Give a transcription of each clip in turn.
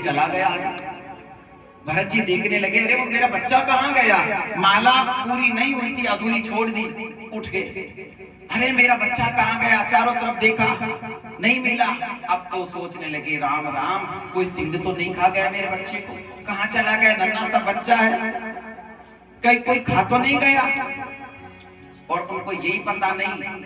चला गया आगे। भरत जी देखने लगे, अरे वो मेरा बच्चा कहाँ गया? माला पूरी नहीं हुई थी, अधूरी छोड़ दी, उठ गए। अरे मेरा बच्चा कहाँ गया? चारों तरफ देखा, नहीं मिला। अब तो सोचने लगे, राम राम, कोई सिंह तो नहीं खा गया मेरे बच्चे को? कहाँ चला गया? नन्हा सा बच्चा है, कहीं कोई खा तो नहीं गया? और उनको यही पता नहीं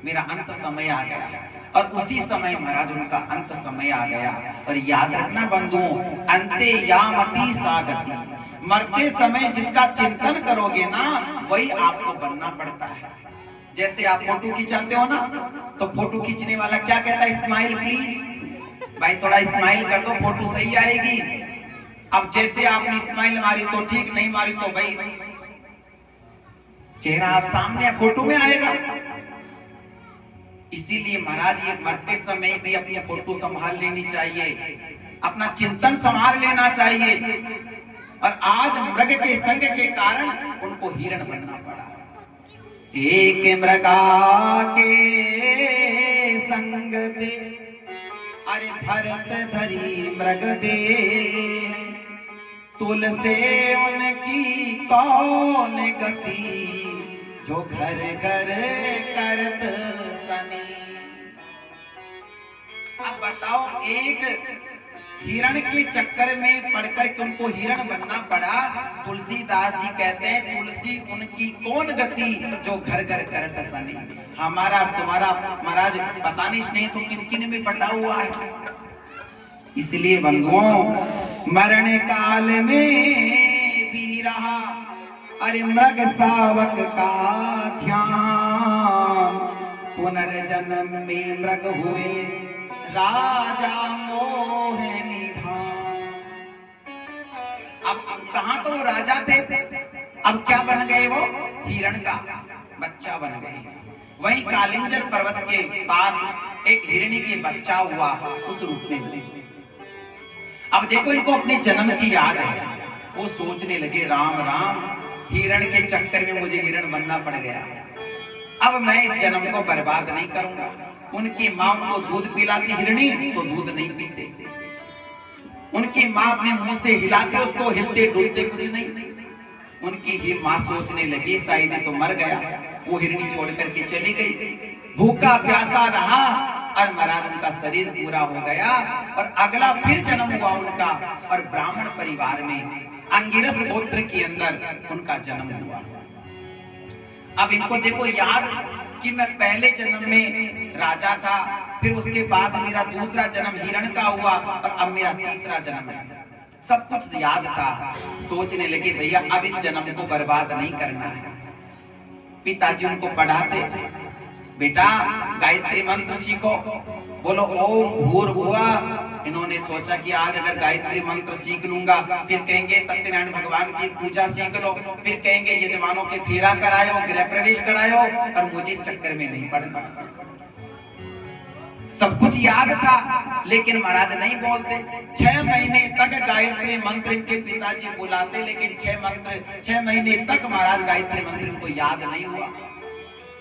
मेरा अंत समय आ गया। और उसी समय महाराज उनका अंत समय आ गया। और याद रखना बंधुओं, अंते यामति सागति, मरते समय जिसका चिंतन करोगे ना, वही आपको बनना पड़ता है। जैसे आप फोटो खिंचाते हो ना, तो फोटो खींचने वाला क्या कहता है? स्माइल प्लीज, भाई थोड़ा स्माइल कर दो, फोटो सही आएगी। अब जैसे आपने स्माइल मारी तो ठीक, नहीं मारी तो भाई चेहरा आप सामने फोटो में आएगा। इसीलिए महाराज ये मरते समय भी अपनी फोटो संभाल लेनी चाहिए, अपना चिंतन संभाल लेना चाहिए। और आज मृग के संग के कारण उनको हिरण बनना पड़ा। एक मृगा के संग दे, अरे भरत धरी मृग दे, तुल से उनकी कौन गति, जो घर घर करत सनी। अब बताओ, एक हिरण के चक्कर में पड़कर के उनको हिरण बनना पड़ा। तुलसीदास जी कहते हैं, तुलसी उनकी कौन गति, जो घर घर करत सनी। हमारा तुम्हारा महाराज पता नहीं स्नेह तो किन किन में बटा हुआ है। इसलिए बंधुओं, मरण काल में भी रहा अरे मृग शावक का ध्यान, पुनर्जन्म में मृग हुए राजा मोह निधान। अब कहां तो वो राजा थे, अब क्या बन गए? वो हिरण का बच्चा बन गए। वहीं कालिंजर पर्वत के पास एक हिरणी के बच्चा हुआ उस रूप में। अब देखो, इनको अपने जन्म की याद है। वो सोचने लगे, राम राम, हिरण के चक्कर में मुझे हिरण बनना पड़ गया। अब मैं इस जन्म को बर्बाद नहीं करूंगा। उनकी माँ उनको दूध पिलाती हिरणी, तो दूध नहीं पीते। उनकी माँ अपने मुंह से हिलाते उसको, हिलते डुलते कुछ नहीं। उनकी ही माँ सोचने लगी, शायद तो मर गया। वो हिरणी छोड़ करके चली गई। भूखा प्यासा रहा और महाराज उनका शरीर पूरा हो गया। और अगला फिर जन्म हुआ उनका, और ब्राह्मण परिवार में अंगिरस गोत्र के अंदर उनका जन्म हुआ। अब इनको देखो याद कि मैं पहले जन्म में राजा था, फिर उसके बाद मेरा दूसरा जन्म हिरण का हुआ, और अब मेरा तीसरा जन्म है। सब कुछ याद था। सोचने लगे, भैया अब इस जन्म को बर्बाद नहीं करना है। पिताजी उनको पढ़ाते, बेटा गायत्री मंत्र सीखो, बोलो ओम भूर्भुवः। इन्होंने सोचा कि आज अगर गायत्री मंत्र सीख लूंगा, फिर कहेंगे सत्यनारायण भगवान की पूजा सीख लो, फिर कहेंगे यजमानों के फेरा करायो, गृह प्रवेश करायो, और मुझे इस चक्कर में नहीं पड़ना। सब कुछ याद था, लेकिन महाराज नहीं बोलते। 6 महीने तक गायत्री मंत्र इनके पिताजी बुलाते, लेकिन 6 महीने तक महाराज गायत्री मंत्र इनको याद नहीं हुआ।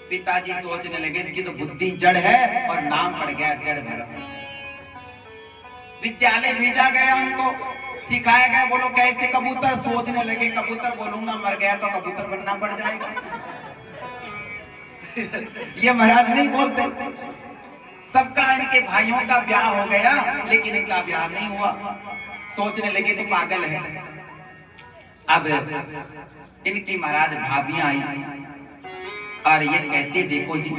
पिताजी सोचने लगे, इसकी तो बुद्धि जड़ है, और नाम पड़ गया जड़ भरत। विद्यालय भेजा गया, उनको सिखाया गया, बोलो कैसे कबूतर। सोचने लगे, कबूतर बोलूंगा, मर गया तो कबूतर बनना पड़ जाएगा। ये महाराज नहीं बोलते। सबका, इनके भाइयों का ब्याह हो गया, लेकिन इनका ब्याह नहीं हुआ। सोचने लगे तो पागल है। अब इनकी महाराज भाभियां आई और ये कहते, देखो जी,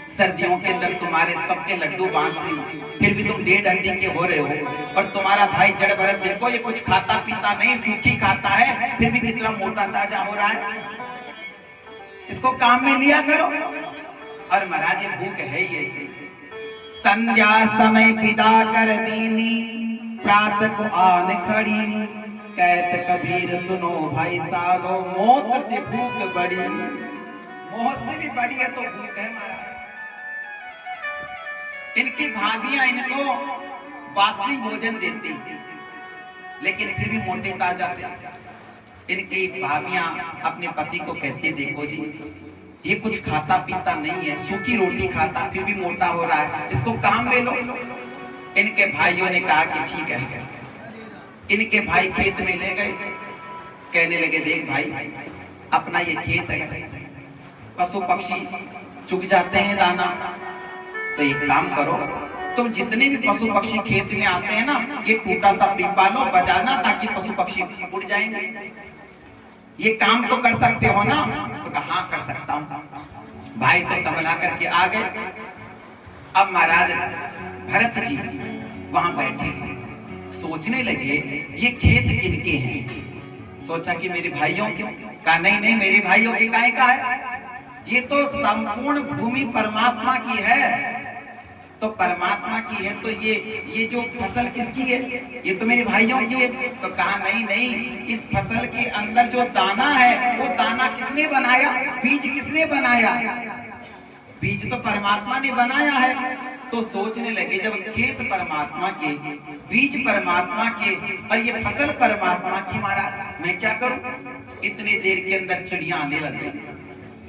सर्दियों के अंदर तुम्हारे सबके लड्डू बांधती हूँ, फिर भी तुम 1.5 हड्डी के हो रहे हो। और तुम्हारा भाई जड़ भरत देखो, ये कुछ खाता पीता नहीं, सूखी खाता है, फिर भी कितना मोटा ताजा हो रहा है। इसको काम में लिया करो। और महाराज ये भूख है ही ऐसी। संध्या समय पिता कर दीनी, प्रातः को आन खड़ी, कहत कबीर सुनो भाई साधो, मौत से भूख बड़ी। मौत से भी बड़ी है तो भूख है महाराज। इनकी भाभियां इनको बासी भोजन देती, लेकिन फिर भी मोटे ताजा थे। इनकी भाभियां अपने पति को कहती, देखो जी, ये कुछ खाता पीता नहीं है, सूखी रोटी खाता, फिर भी मोटा हो रहा है, इसको काम ले लो। इनके भाइयों ने कहा कि ठीक है, इनके भाई खेत में ले गए, कहने लगे देख भाई अपना ये खेत है, पशु पक्षी चुग जाते हैं दाना, तो एक काम करो तुम जितने भी पशु पक्षी खेत में आते हैं ना, ये टूटा सा पीपा लो बजाना ताकि पशु पक्षी उड़ जाएंगे। ये काम तो कर सकते हो ना? तो कहा हाँ कर सकता हूं। भाई तो संभला करके आ गए। अब महाराज भरत जी वहां बैठे सोचने लगे ये खेत किनके हैं। सोचा कि मेरे भाइयों के। कहा नहीं नहीं मेरे भाइयों के काहे का है, ये तो संपूर्ण भूमि परमात्मा की है। तो परमात्मा की है तो ये जो फसल किसकी है, ये तो मेरे भाइयों की है। तो कहा नहीं नहीं, इस फसल के अंदर जो दाना है वो दाना किसने बनाया, बीज किसने बनाया, बीज तो परमात्मा ने बनाया है। तो सोचने लगे जब खेत परमात्मा के, बीज परमात्मा के और ये फसल परमात्मा की, महाराज मैं क्या करूं। इतने देर के अंदर चिड़िया आने लग गई।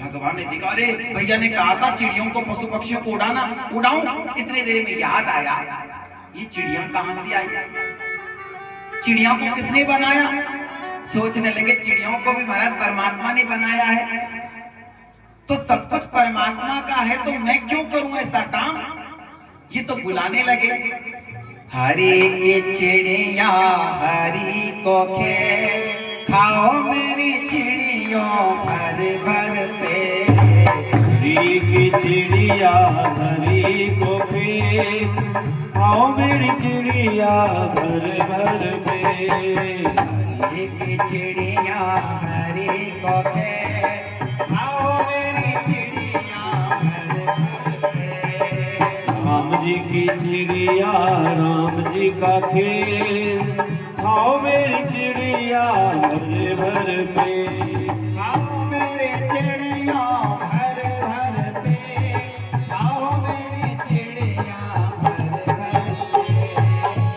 भगवान ने देखा अरे भैया ने कहा था चिड़ियों को पशु पक्षियों को उड़ाना, उड़ाऊं। इतने देर में याद आया ये चिड़िया कहां से आई, चिड़िया को किसने बनाया। सोचने लगे चिड़ियों को भी महाराज परमात्मा ने बनाया है, तो सब कुछ परमात्मा का है तो मैं क्यों करूं ऐसा काम। ये तो बुलाने लगे हरी की चिड़िया हरी को खे, खाओ मेरी चिड़ियों भर भर पे। हरी की चिड़िया हरी को खेत, खाओ मेरी चिड़िया भर भर पे। हरी की चिड़िया हरी को खेत, खाओ मेरी चिड़िया भर भर पे। राम जी की चिड़िया राम जी का खेत, खाओ मेरी चिड़िया भर भर पे। खाओ मेरी चिड़िया भर भर पे, खाओ मेरी चिड़िया भर भर पे।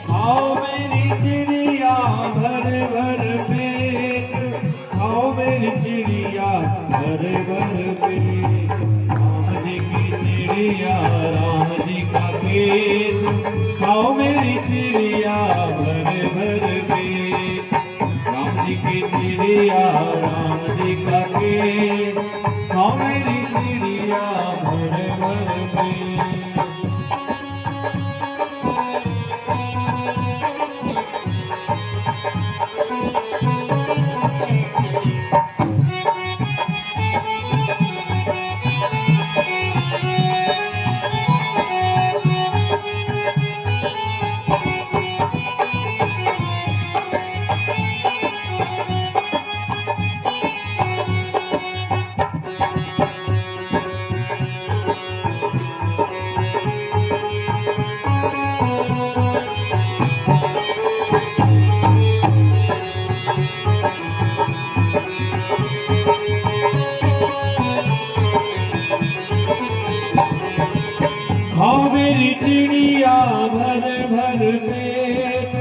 खाओ मेरी चिड़िया भर भर पेट, खाओ मेरी चिड़िया भर भर पेट। राम जी की चिड़िया राम जी का खेत, खाओ मेरी चिड़िया भर भर पेट। राम जी की चिड़िया राम जी का खेत, खाओ मेरी चिड़िया भर भर पेट। खाओ मेरी चिड़िया भर भर पेट,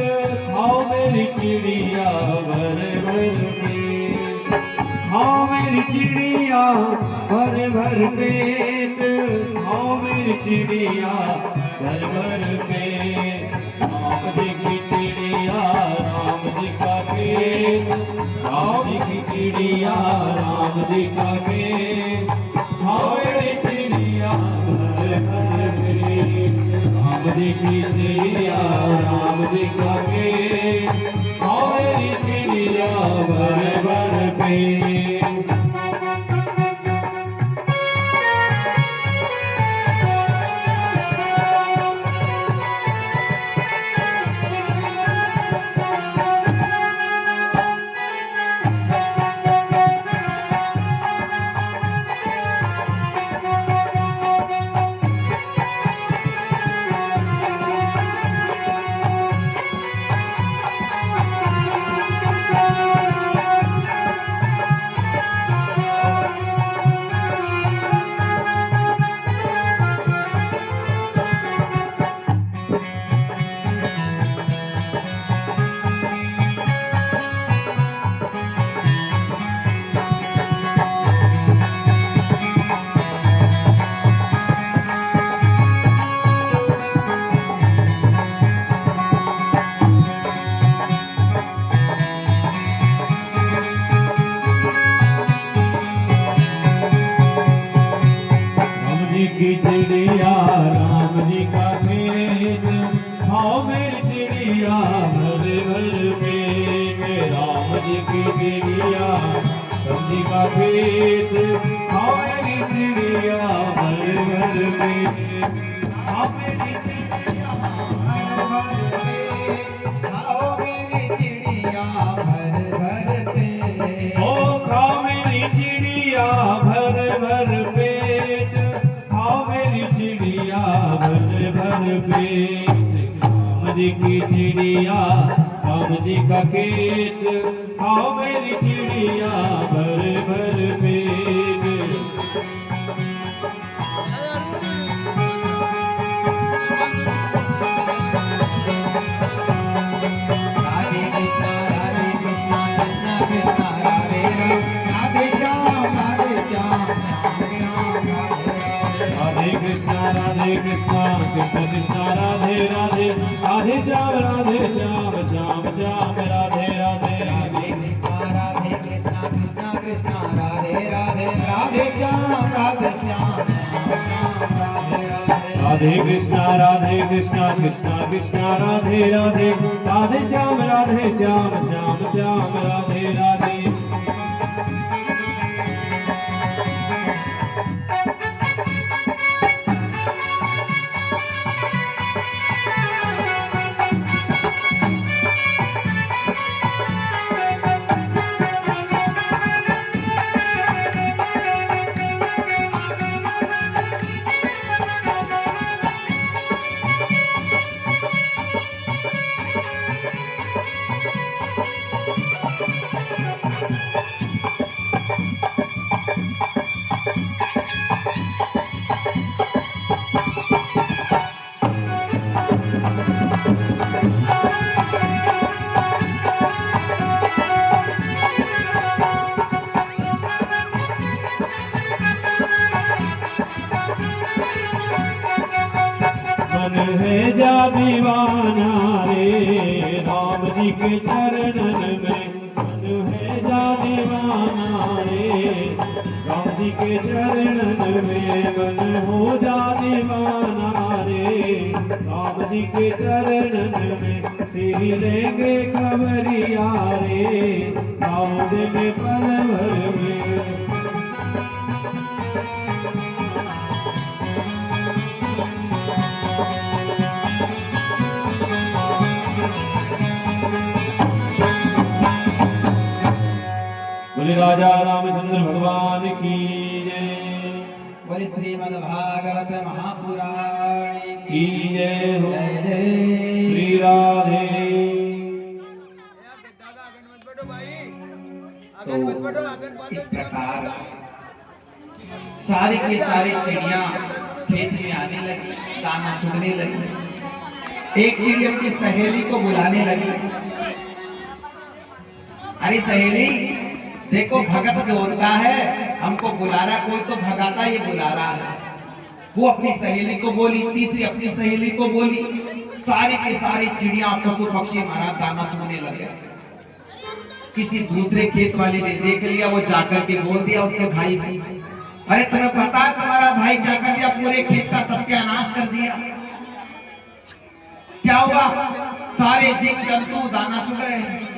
खाओ मेरी चिड़िया भर भर पेट। खाओ मेरी चिड़िया भर भर पेट, खाओ मेरी चिड़िया भर भर पेट। राम जी की चिड़िया राम जी का खेत, राम जी की चिड़िया राम जी का खेत, खाओ मेरी चिड़िया भर भर पेट। राम जी की चिड़िया राम जी का खेत, खाओ मेरी चिड़िया भर भर पेट। चिड़िया राम जी का खेत, खाओ मेरी चिड़िया भर भर पेट। राम जी की चिड़िया राम जी का खेत, खाओ मेरी चिड़िया भर भर पेट। खाओ मेरी चिड़िया भर भर पेट, खाओ मेरी चिड़िया भर भर पेट। ओ खाओ मेरी चिड़िया भर भर पेट, खाओ मेरी चिड़िया भर भर पेट। राम जी की चिड़िया राम जी का खेत, खाओ मेरी चिड़िया भर भर पेट। राधे कृष्णा कृष्णा कृष्णा राधे राम, राधे श्याम श्याम श्याम राधे राधे। राधे कृष्णा कृष्ण कृष्णा राधे राधे, राधे श्याम श्याम श्याम राधे राधे। राधे कृष्णा कृष्णा कृष्णा राधे राधे, राधे श्याम श्याम श्याम राधे राधे। राधे कृष्णा कृष्णा कृष्णा राधे राधे, राधे श्याम श्याम श्याम राधे राधे। मन है जा दीवाना रे राम जी के चरणन में, मन है जा दीवाना रे राम जी के चरणन में। मन हो जा दीवाना रे राम जी के चरणन में, तेरी लेंगे खबरिया रे राम देंगे पल भर में। बोले राजा रामचंद्र भगवान की जय, बोले श्रीमद् भागवत महापुराण की जय हो। जय जय श्री राधे। तो इस प्रकार सारी की सारी चिड़िया खेत में आने लगी, दाना चुगने लगी। एक चिड़ी अपनी सहेली को बुलाने लगी, अरे सहेली देखो भगत जो होता है हमको बुला रहा, कोई तो भगाता ये बुला रहा है। वो अपनी सहेली को बोली, तीसरी अपनी सहेली को बोली, सारी की सारी चिड़िया पशु पक्षी महाराज दाना चुगने लगे। किसी दूसरे खेत वाले ने देख लिया, वो जाकर के बोल दिया उसके भाई को, अरे तुम्हें पता है तुम्हारा भाई क्या कर दिया, पूरे खेत का सत्यानाश कर दिया। क्या हुआ? सारे जीव जंतु दाना चुग रहे हैं।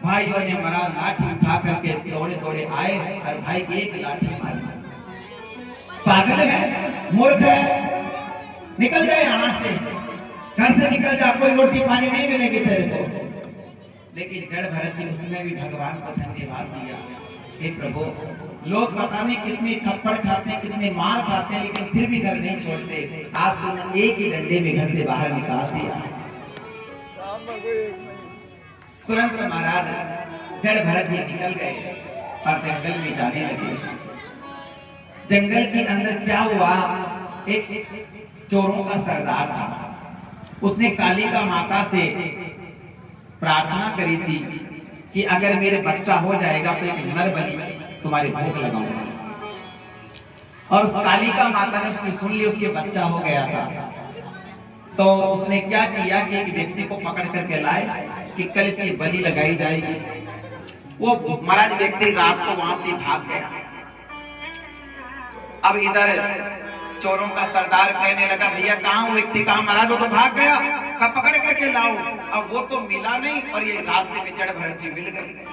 भाइयों ने महाराज लाठी उठा करके दौड़े दौड़े आए और भाई की एक लाठी मारी। पागल है, मूर्ख है, निकल जाए यहाँ से, घर से निकल जा, कोई रोटी पानी नहीं मिलेगी तेरे को। लेकिन जड़ भरत जी उसमें भी भगवान को धन्यवाद दिया, हे प्रभु लोग पता नहीं कितने थप्पड़ खाते हैं, कितने मार खाते हैं, लेकिन फिर भी घर नहीं छोड़ते। आज तुमने एक ही डंडे में घर से बाहर निकाल दिया। तुरंत महाराज जड़ भरत जी निकल गए और जंगल में जाने लगे। जंगल के अंदर क्या हुआ, एक चोरों का सरदार था, उसने कालिका माता से प्रार्थना करी थी कि अगर मेरे बच्चा हो जाएगा तो एक नर बलि तुम्हारे भोग लगाऊंगा। और उस कालिका माता ने उसकी सुन ली, उसके बच्चा हो गया था। तो उसने क्या किया कि एक व्यक्ति को पकड़ करके लाए कि कल इसकी बलि लगाई जाएगी। वो महाराज व्यक्ति रात को वहां से भाग गया। अब इधर चोरों का सरदार कहने लगा, भैया कहाँ वो व्यक्ति, कहाँ महाराज, वो तो भाग गया, कब पकड़ करके लाओ। अब वो तो मिला नहीं और ये रास्ते में जड़ भरत जी मिल गए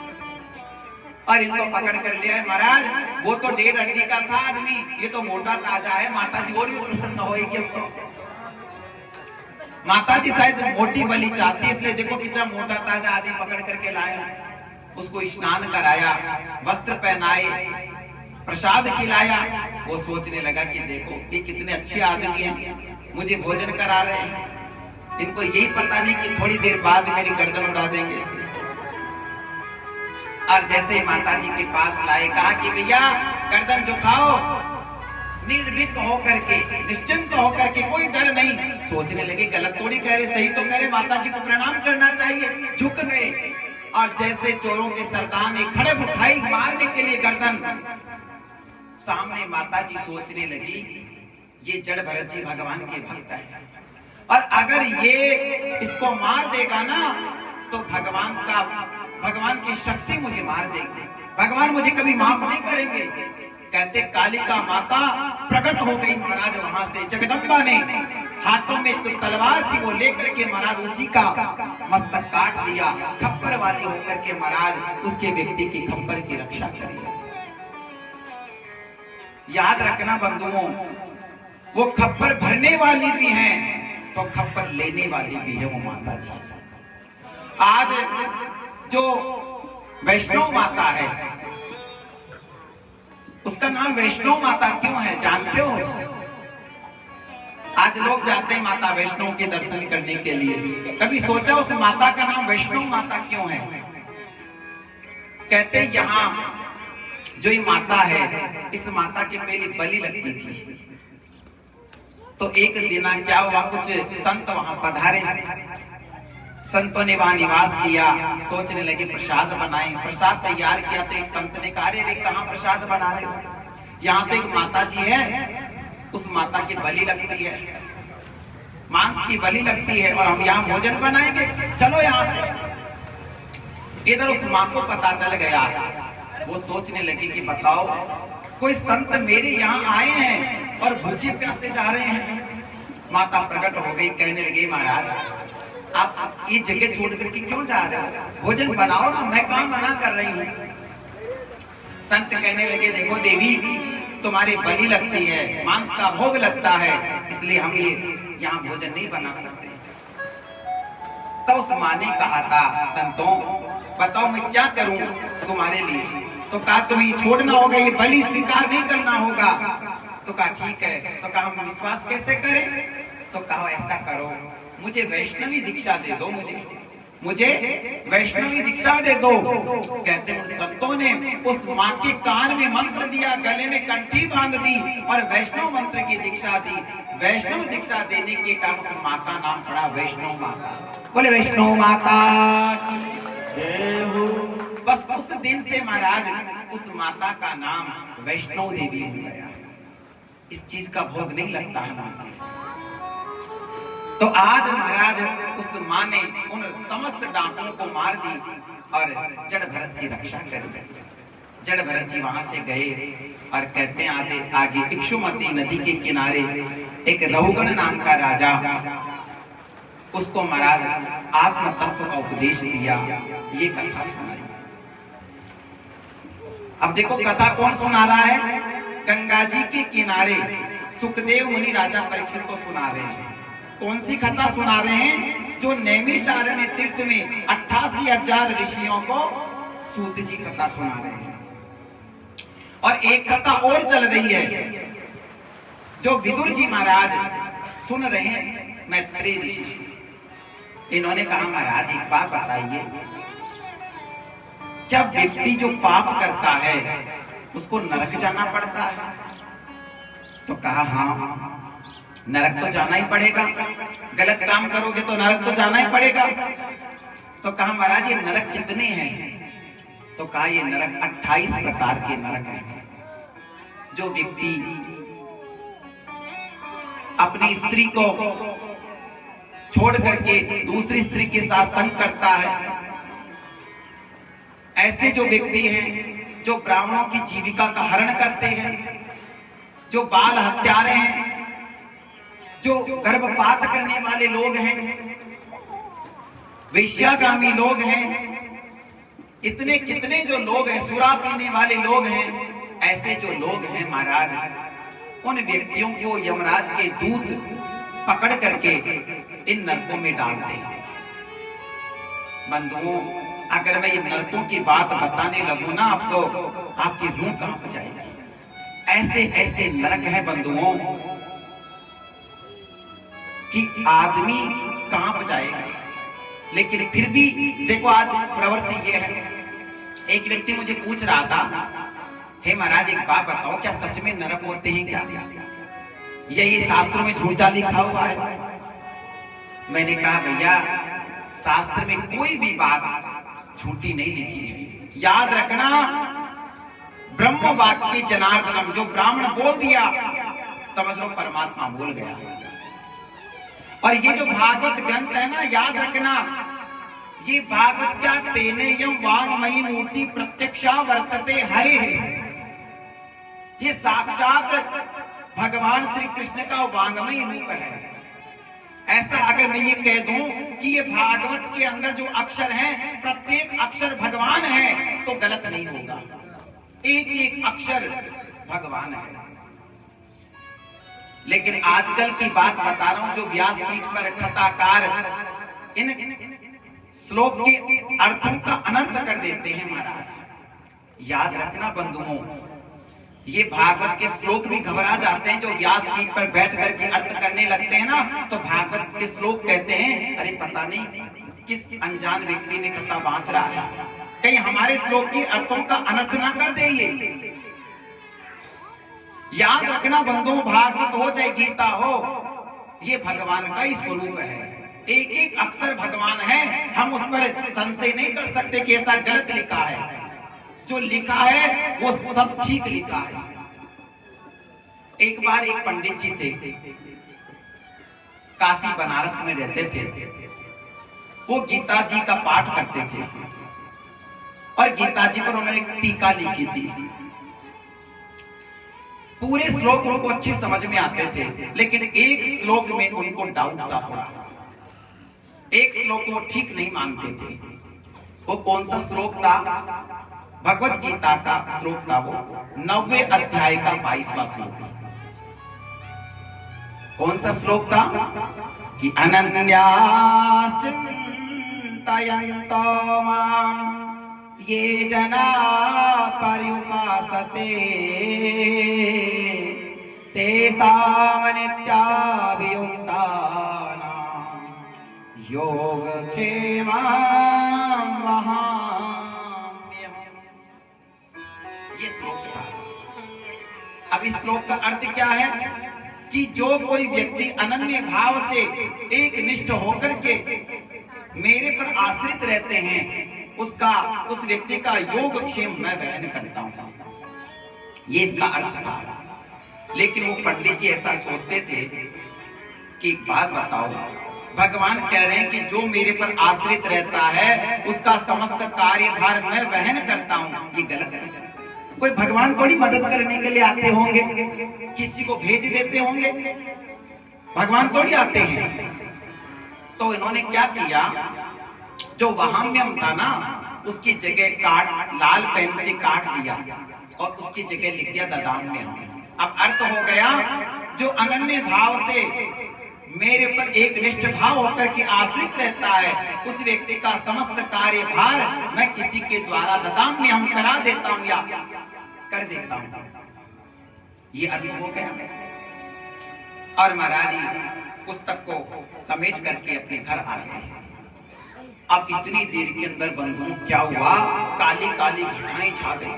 और इनको पकड़ कर ले आए। महाराज वो तो 1.5 हड्डी का था आदमी, ये तो मोटा ताजा है। माता जी और भी प्रसन्न होगी। अब तो माता जी शायद मोटी बलि चाहती, इसलिए देखो कितना मोटा ताजा आदमी पकड़ करके लाए। उसको स्नान कराया, वस्त्र पहनाए, प्रसाद खिलाया। वो सोचने लगा कि देखो ये कितने अच्छे आदमी हैं, मुझे भोजन करा रहे हैं। इनको यही पता नहीं कि थोड़ी देर बाद मेरी गर्दन उड़ा देंगे। और जैसे ही माता जी के पास लाए, कहा कि भैया गर्दन झुकाओ, निर्भीक होकर के, निश्चिंत होकर के, कोई डर नहीं। सोचने लगे गलत थोड़ी कह रहे, सही तो कह रहे, माता जी को प्रणाम करना चाहिए। झुक गए और जैसे चोरों के सरदार ने खड़ग उठाई मारने के लिए गर्दन, सामने माता जी सोचने लगी ये जड़ भरत जी भगवान के भक्त है और अगर ये इसको मार देगा ना तो भगवान की शक्ति मुझे मार देगी, भगवान मुझे कभी माफ नहीं करेंगे। कहते कालिका माता प्रकट हो गई महाराज। वहां से जगदम्बा ने हाथों में तो तलवार थी, वो लेकर के महाराज उसी का मस्तक काट लिया। खप्पर वाली होकर के महाराज उसके व्यक्ति की खप्पर की रक्षा करी। याद रखना बंधुओं, वो खप्पर भरने वाली भी हैं तो खप्पर लेने वाली भी है वो माता जी। आज जो वैष्णव माता है उसका नाम वैष्णव माता क्यों है जानते हो? आज लोग जाते हैं माता वैष्णव के दर्शन करने के लिए, कभी सोचा उस माता का नाम वैष्णव माता क्यों है? कहते यहाँ जो ये माता है, इस माता के पहले बलि लगती थी। तो एक दिन क्या हुआ, कुछ संत वहां पधारे, संतों ने वहां निवास किया। सोचने लगे प्रसाद बनाएं, प्रसाद तैयार किया तो एक संत ने कहा, रे कहाँ प्रसाद बना रहे हो? यहाँ तो एक माता जी है, उस माता की बलि लगती है, मांस की बलि लगती है और हम यहाँ भोजन बनाएंगे, चलो यहाँ से। इधर उस माँ को पता चल गया। वो सोचने लगी कि बताओ कोई संत मेरे यहाँ आए हैं और भूखे प्यासे जा रहे हैं। माता प्रकट हो गई, कहने लगी महाराज आप ये जगह छोड़ करके क्यों जा रहे हो? भोजन बनाओ ना, मैं कहाँ मना कर रही हूँ। संत कहने लगे देखो देवी तुम्हारी बलि लगती है, मांस का भोग लगता है, इसलिए हम ये यहाँ भोजन नहीं बना सकते। तो उस माँ ने कहा था संतों बताओ मैं क्या करूं तुम्हारे लिए? तो कहा तुम्हें छोड़ना होगा, ये बलि स्वीकार नहीं करना होगा। तो कहा ठीक है। तो कहा हम विश्वास कैसे करें? तो कहा ऐसा करो मुझे वैष्णवी दीक्षा दे दो, मुझे वैष्णवी दीक्षा दे दो। कहते हैं संतों ने उस माँ के कान में मंत्र दिया, गले में कंठी बांध दी और वैष्णव मंत्र की दीक्षा दी। वैष्णव दीक्षा देने के कारण उस माँ का नाम पड़ा वैष्णव माता। बोले वैष्णव माता की जय हो। बस उस दिन से महाराज उस माता का नाम वैष्णव देवी हो गया। इस चीज का भोग नहीं लगता है माँ के। तो आज महाराज उस माँ ने उन समस्त डांटों को मार दी और जड़ भरत की रक्षा करी। जड़ भरत जी वहां से गए और कहते हैं आगे इक्षुमती नदी के किनारे एक रहुगण नाम का राजा, उसको महाराज आत्म तत्व का उपदेश दिया। ये कथा सुनाई। अब देखो कथा कौन सुना रहा है? गंगा जी के किनारे सुखदेव मुनि राजा परीक्षित को सुना रहे हैं। कौन सी कथा सुना रहे हैं? जो नैमिषारण्य तीर्थ में 88,000 ऋषियों को सूत जी कथा सुना रहे हैं। और एक कथा और चल रही है जो विदुर जी महाराज सुन रहे हैं मैत्रेय ऋषि। इन्होंने कहा महाराज एक बात बताइए, क्या व्यक्ति जो पाप करता है उसको नरक जाना पड़ता है? तो कहा हाँ नरक तो जाना ही पड़ेगा, गलत काम करोगे तो नरक तो जाना ही पड़ेगा। तो कहा महाराज ये नरक कितने हैं? तो कहा ये नरक 28 प्रकार के नरक हैं। जो व्यक्ति अपनी स्त्री को छोड़ करके दूसरी स्त्री के साथ संग करता है, ऐसे जो व्यक्ति हैं, जो ब्राह्मणों की जीविका का हरण करते हैं, जो बाल हत्यारे हैं, जो गर्भपात करने वाले लोग हैं, वेश्यागामी लोग हैं, इतने कितने जो लोग हैं, सुरा पीने वाले लोग हैं, ऐसे जो लोग हैं महाराज, उन व्यक्तियों को यमराज के दूत पकड़ करके इन नरकों में डालते हैं। बंधुओं, अगर मैं इन नरकों की बात बताने लगूं ना आपको, आपकी रूह कांप जाएगी। ऐसे ऐसे नरक हैं बंधुओं कि आदमी कांप जाएगा। लेकिन फिर भी देखो, आज प्रवृत्ति ये है। एक व्यक्ति मुझे पूछ रहा था, हे महाराज एक बात बताओ, क्या सच में नरक होते हैं क्या, या ये शास्त्रों में झूठा लिखा हुआ है? मैंने कहा भैया, शास्त्र में कोई भी बात झूठी नहीं लिखी है। याद रखना, ब्रह्म वाक्य जनार्दनम, जो ब्राह्मण बोल दिया समझ लो परमात्मा बोल गया। और ये जो भागवत ग्रंथ है ना, याद रखना, ये भागवत क्या तेनेयम वाङ्मयी मूर्ति प्रत्यक्षा वर्तते हरे है। ये साक्षात भगवान श्री कृष्ण का वाङ्मयी रूप है। ऐसा अगर मैं ये कह दूं कि ये भागवत के अंदर जो अक्षर हैं, प्रत्येक अक्षर भगवान है, तो गलत नहीं होगा। एक एक अक्षर भगवान है। लेकिन आजकल की बात बता रहा हूं, जो व्यासपीठ पर कथाकार इन श्लोक के अर्थों का अनर्थ कर देते हैं महाराज। याद रखना बंधुओं, ये भागवत के श्लोक भी घबरा जाते हैं। जो व्यासपीठ पर बैठ करके अर्थ करने लगते हैं ना, तो भागवत के श्लोक कहते हैं, अरे पता नहीं किस अनजान व्यक्ति ने कथा बांच रहा है, कहीं हमारे श्लोक के अर्थों का अनर्थ ना कर दे ये। याद रखना बंधुओं, भागवत हो चाहे गीता हो, ये भगवान का ही स्वरूप है। एक एक अक्षर भगवान है। हम उस पर संशय नहीं कर सकते कि ऐसा गलत लिखा है। जो लिखा है वो सब ठीक लिखा है। एक बार एक पंडित जी थे, काशी बनारस में रहते थे। वो गीता जी का पाठ करते थे और गीता जी पर उन्होंने एक टीका लिखी थी। पूरे श्लोक उनको अच्छी समझ में आते थे, लेकिन एक श्लोक में उनको डाउट था थोड़ा। एक श्लोक वो ठीक नहीं मानते थे। वो कौन सा श्लोक था? भगवत गीता का श्लोक था वो, 9वें अध्याय का 22वां श्लोक। कौन सा श्लोक था? कि अनन्याश्चिन्तयन्तो मां ये जना पर्युपासते तेषां नित्याभियुक्तानां योगक्षेमं वहाम्यहम्। ये श्लोक था। अब इस श्लोक का अर्थ क्या है? कि जो कोई व्यक्ति अनन्य भाव से एक निष्ठ होकर के मेरे पर आश्रित रहते हैं, उस व्यक्ति का योगक्षेम मैं वहन करता हूं। ये इसका अर्थ था। लेकिन वो पंडित जी ऐसा सोचते थे कि एक बात बताओ, भगवान कह रहे हैं कि जो मेरे पर आश्रित रहता है उसका समस्त कार्यभार मैं वहन करता हूं। ये गलत है। कोई भगवान थोड़ी मदद करने के लिए आते होंगे, किसी को भेज देते होंगे, भगवान थोड़ी आते हैं। तो इन्होंने क्या किया, जो वहाम्यम था ना, उसकी जगह लाल पेन से काट दिया और उसकी जगह लिख दिया ददाम्यम। अब अर्थ हो गया, जो अनन्य भाव से मेरे पर एक निष्ठ भाव होकर के आश्रित रहता है, उस व्यक्ति का समस्त कार्यभार मैं किसी के द्वारा ददाम्यम करा देता हूं या कर देता हूं। ये अर्थ हो गया। और महाराज जी पुस्तक को समेट करके अपने घर आ गए। अब इतनी देर के अंदर बंधुओं क्या हुआ, काली काली घटाएं छा गई,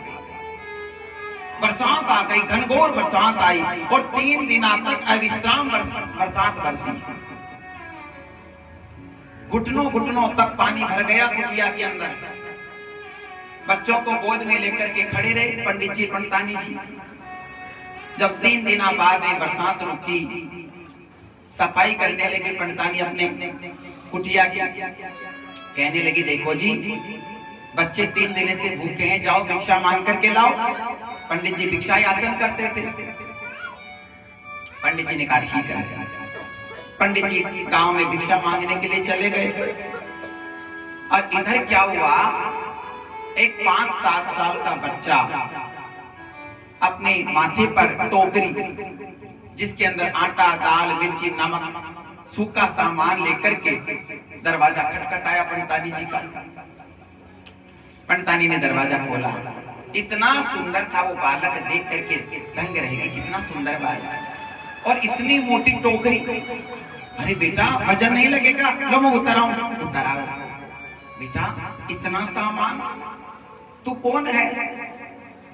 बरसात आ गई, घनघोर बरसात आई और 3 दिनों तक अविश्राम बरसात बरसी। घुटनों घुटनों तक पानी भर गया कुटिया के अंदर। बच्चों को गोद में लेकर के खड़े रहे पंडित जी, पंतानी जी। जब 3 दिनों बाद में बरसात रुकी, सफाई करने लगे पंतानी अपने कुटिया की। कहने लगी, देखो जी, बच्चे 3 दिन से भूखे हैं, जाओ भिक्षा मांग करके लाओ। पंडित जी भिक्षा याचन करते थे। पंडित जी ने कहा ठीक है। पंडित जी गांव में भिक्षा मांगने के लिए चले गए और इधर क्या हुआ, एक 5-7 साल का बच्चा अपने माथे पर टोकरी जिसके अंदर आटा, दाल, मिर्ची, नमक, सूखा सामान लेकर के दरवाजा खटखटाया पंडितानी जी का। पंडितानी ने दरवाजा खोला। इतना सुंदर था वो बालक, देख करके दंग रहेगी, कितना सुंदर बालक और इतनी मोटी टोकरी। अरे बेटा वजन नहीं लगेगा? लो मैं उतराऊं। उतरा उसको। बेटा इतना सामान, तू कौन है?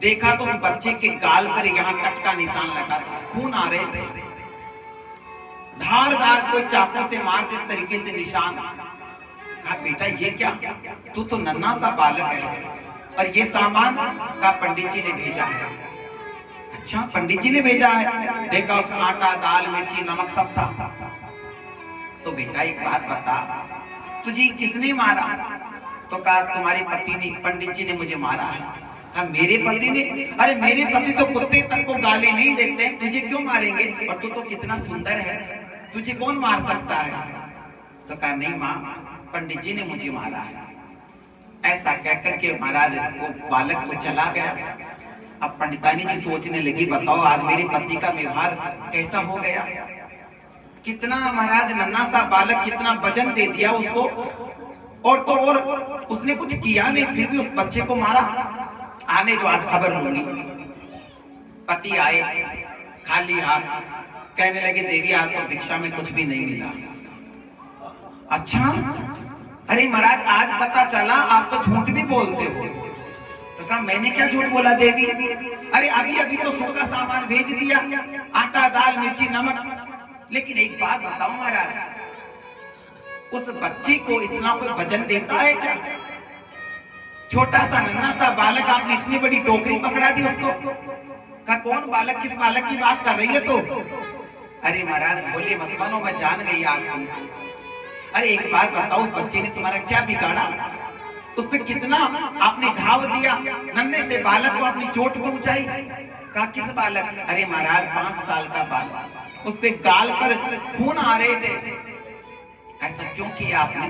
देखा तो उस बच्चे के गाल पर यहाँ कट का निशान लगा था, खून आ रहे थे, धारदार कोई चाकू से मार दे इस तरीके से निशान। कहा बेटा ये क्या, तू तो नन्हा सा बालक है और ये सामान का पंडित जी ने भेजा है। अच्छा पंडित जी ने भेजा है? देखा उसमें आटा, दाल, मिर्ची, नमक सब था। तो बेटा एक बात बता, तुझे किसने मारा? तो कहा तुम्हारे पति ने, पंडित जी ने मुझे मारा है। कहा मेरे पति ने? अरे मेरे पति तो कुत्ते तक को गाली नहीं देते, तुझे क्यों मारेंगे? और तू तो कितना सुंदर है, तुझे कौन मार सकता है? तो कहा नहीं माँ, पंडित जी ने मुझे मारा है। ऐसा कहकर के महाराज वो बालक तो चला गया। अब पंडितानी जी सोचने लगी, बताओ आज मेरे पति का व्यवहार कैसा हो गया। कितना महाराज नन्हा सा बालक, कितना वजन दे दिया उसको, और तो और उसने कुछ किया नहीं, फिर भी उस बच्चे को मारा। आने तो आज खबर लूंगी। पति आए खाली हाथ, कहने लगे देवी आज तो भिक्षा में कुछ भी नहीं मिला। अच्छा, अरे महाराज आज पता चला आप तो झूठ भी बोलते हो। तो कहा मैंने क्या झूठ बोला देवी? अरे अभी अभी तो सूखा सामान भेज दिया, आटा, दाल, मिर्ची, नमक। लेकिन एक बात बताओ महाराज, उस बच्चे को इतना कोई वजन देता है क्या? छोटा सा नन्हा सा बालक, आपने इतनी बड़ी टोकरी पकड़ा दी उसको। कहा कौन बालक, किस बालक की बात कर रही है तो? अरे महाराज बोले मत बनो, मैं जान गई आज तुमको। अरे एक बात बताओ, उस बच्चे ने तुम्हारा क्या बिगाड़ा? उस पे कितना आपने घाव दिया, नन्हे से बालक को आपने चोट पहुंचाई। कहा किस बालक? अरे महाराज 5 साल का बालक, उस पे गाल पर खून आ रहे थे। ऐसा क्यों किया आपने?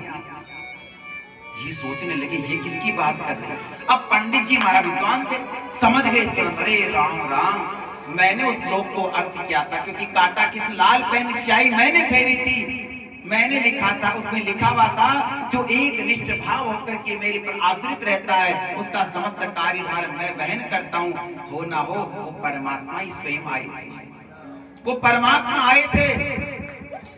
ये सोचने लगे ये किसकी बात कर रहे हैं। अब पंडित जी हमारा विद्वान थे, समझ गए तुरंत। अरे राम राम, मैंने उस श्लोक को अर्थ किया था, क्योंकि काटा किस लाल पेन स्याही मैंने फेरी थी, मैंने लिखा था, उसमें लिखा हुआ था जो एक निष्ठ भाव होकर के मेरे पर आश्रित रहता है उसका समस्त कार्यभार मैं वहन करता हूँ। हो ना हो वो परमात्मा ही स्वयं आए थे, वो परमात्मा आए थे।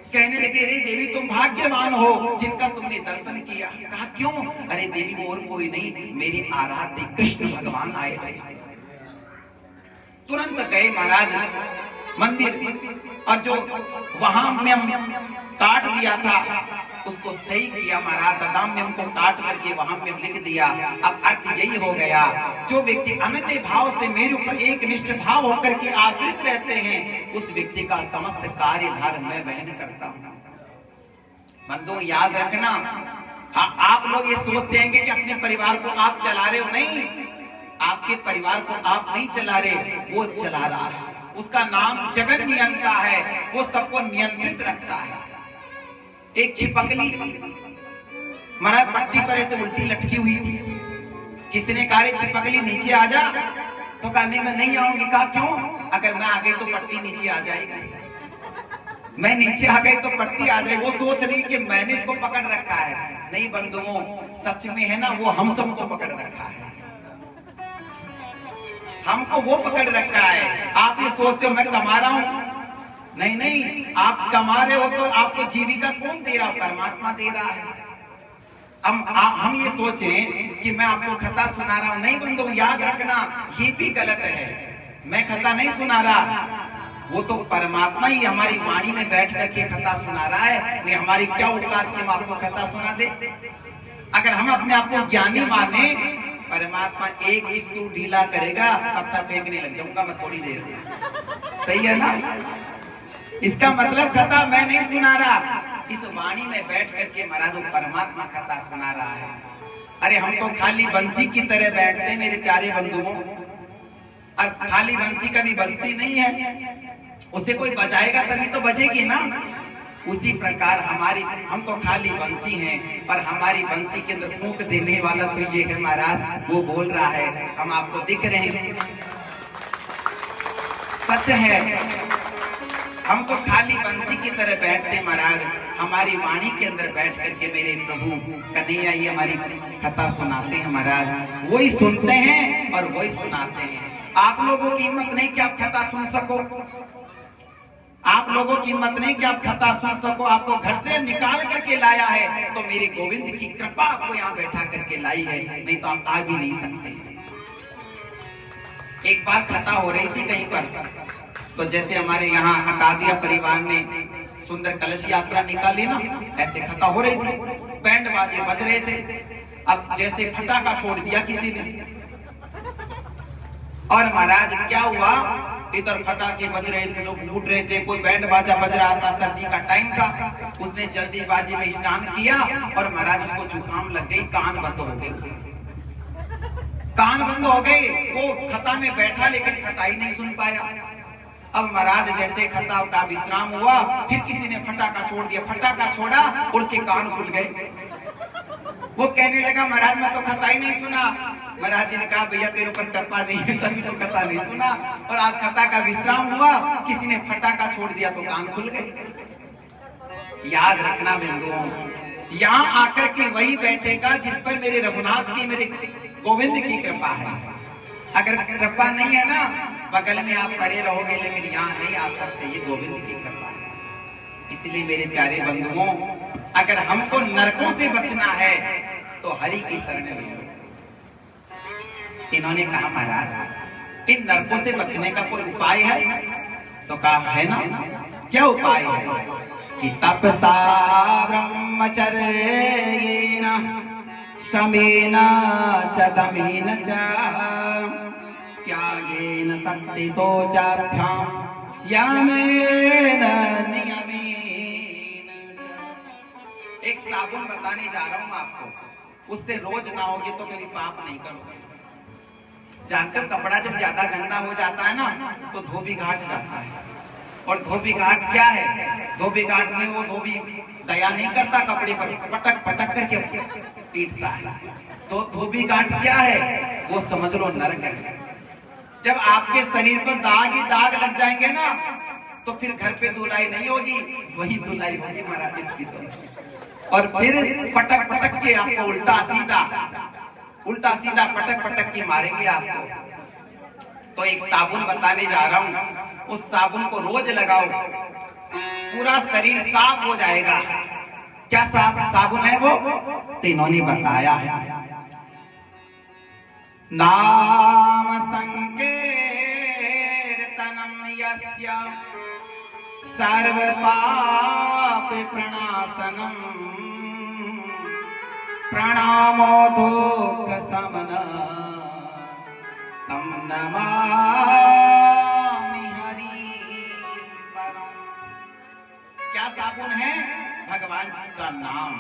कहने लगे अरे देवी तुम भाग्यवान हो जिनका तुमने दर्शन किया। कहा क्यों? अरे देवी वो और कोई नहीं, मेरे आराध्य कृष्ण भगवान आए थे। तुरंत गए महाराज मंदिर, और जो वहां में काट दिया था उसको सही किया महाराज। ददाम्यम को काट करके वहां में लिख दिया। अब अर्थ यही हो गया, जो व्यक्ति अनन्य भाव से मेरे ऊपर एक निष्ठ भाव होकर के आश्रित रहते हैं उस व्यक्ति का समस्त कार्यभार मैं वहन करता हूं। बंधुओं याद रखना, हाँ आप लोग ये सोचते हैं कि अपने परिवार को आप चला रहे हो, नहीं, आपके परिवार को आप नहीं चला रहे, वो चला रहा है। उसका नाम जगन नियंता है, वो सबको नियंत्रित रखता है। एक छिपकली महाराज पट्टी पर ऐसे उल्टी लटकी हुई थी। किसी ने कहा छिपकली नीचे आ जा, तो कहा नहीं मैं नहीं आऊंगी। कहा क्यों? अगर मैं आ गई तो पट्टी नीचे आ जाएगी, मैं नीचे आ गई तो पट्टी आ जाएगी। वो सोच रही कि मैंने इसको पकड़ रखा है। नहीं बंधुओं, सच में है ना, वो हम सबको पकड़ रखा है, हमको वो पकड़ रखा है। आप ये सोचते हो मैं कमा रहा हूं, नहीं नहीं, आप कमा रहे हो तो आपको जीविका कौन दे रहा? परमात्मा दे रहा है। हम ये सोचें कि मैं आपको कथा सुना रहा हूं, नहीं बंधुओं याद रखना ये भी गलत है। मैं कथा नहीं सुना रहा, वो तो परमात्मा ही हमारी वाणी में बैठ करके कथा सुना रहा है। नहीं हमारी क्या औकात कि हम आपको कथा सुना दे। अगर हम अपने आप को ज्ञानी माने, परमात्मा एक स्क्रू ढीला करेगा, पत्थर फेंकने लग जाऊंगा मैं थोड़ी देर में। सही है ना? इसका मतलब कथा मैं नहीं सुना रहा, इस वाणी में बैठ करके महाराज परमात्मा कथा सुना रहा है। अरे हम तो खाली बंसी की तरह बैठते हैं मेरे प्यारे बंधुओं, और खाली बंसी कभी बजती नहीं है, उसे कोई बजाएगा तभी तो बजेगी ना। उसी प्रकार हमारी, हम तो खाली बंसी हैं और हमारी बंसी के अंदर फूंक देने वाला तो ये है महाराज, वो बोल रहा है, हम आपको दिख रहे हैं। सच है, हम तो खाली बंसी की तरह बैठते महाराज, हमारी वाणी के अंदर बैठ करके मेरे प्रभु कन्हैया ये हमारी कथा सुनाते हैं महाराज, वही सुनते हैं और वही सुनाते हैं। आप लोगों की हिम्मत नहीं कि आप कथा सुन सको, आप लोगों की हिम्मत नहीं कि आप कथा सुन सको, आपको घर से निकाल करके लाया है तो मेरे गोविंद की कृपा आपको यहाँ बैठा करके लाई है, नहीं तो आप आ भी नहीं सकते। एक बार कथा हो रही थी कहीं पर, तो जैसे हमारे यहाँ अकादिया परिवार ने सुंदर कलश यात्रा निकाली ना, ऐसे कथा हो रही थी, बैंड बाजे बज रहे थे। अब जैसे फटाका छोड़ दिया किसी ने, और महाराज क्या हुआ, इधर फटाके बज रहे थे, लोग उठ रहे थे, कोई बैंड बाजा बज रहा था, सर्दी का टाइम था, उसने जल्दीबाजी में स्नान किया और महाराज उसको जुकाम लग गई, कान बंद हो गए, उसके कान बंद हो गए। वो कथा में बैठा लेकिन कथा ही नहीं सुन पाया। अब महाराज जैसे कथा का विश्राम हुआ, फिर किसी ने फटाका छोड़ दिया, फटाका छोड़ा और उसके कान खुल गए। वो कहने लगा महाराज मैं तो कथा ही नहीं सुना। महाराज जी ने कहा भैया तेरे ऊपर कृपा नहीं है तभी तो कथा नहीं सुना, और आज कथा का विश्राम हुआ, किसी ने फटाका छोड़ दिया तो कान खुल गए। याद रखना बिंदुओं, यहाँ आकर के वही बैठेगा जिस पर मेरे रघुनाथ की, मेरे गोविंद की कृपा है। अगर कृपा नहीं है ना, बगल में आप खड़े रहोगे लेकिन यहाँ नहीं आ सकते, ये गोविंद की कृपा है। इसलिए मेरे प्यारे बंधुओं, अगर हमको नरकों से बचना है तो हरि की शरण में। इन्होंने कहा महाराज इन नरकों से बचने का कोई उपाय है? तो कहा है ना, क्या उपाय है कि तपसा ब्रह्मचर्येण शमेन च दमेन च त्यागेन शक्ति शौचाभ्याम यमेन नियमेन। एक साबुन बताने जा रहा हूं आपको, उससे रोज नहाओगे तो कभी पाप नहीं करोगे। जानते हो कपड़ा जब ज्यादा गंदा हो जाता है ना तो धोबी घाट जाता है, और धोबी घाट क्या है, धोबी घाट में वो धोबी दया नहीं करता, कपड़े पर पटक पटक करके पीटता है। तो धोबी घाट क्या है, वो समझ लो नरक है। जब आपके शरीर पर दाग ही दाग लग जाएंगे ना तो फिर घर पे धुलाई नहीं होगी, वही धुलाई होगी महाराज इसकी तो। और फिर पटक पटक के आपको उल्टा सीधा पटक पटक के मारेंगे आपको। तो एक साबुन बताने जा रहा हूं, उस साबुन को रोज लगाओ, पूरा शरीर साफ हो जाएगा। क्या साबुन है वो? तो इन्होंने बताया है, नाम संकीर्तनम यस्य सर्व पाप प्रणाशनम प्रणामो दुःख शमनम तम नमामि हरि परम। क्या साबुन है? भगवान का नाम।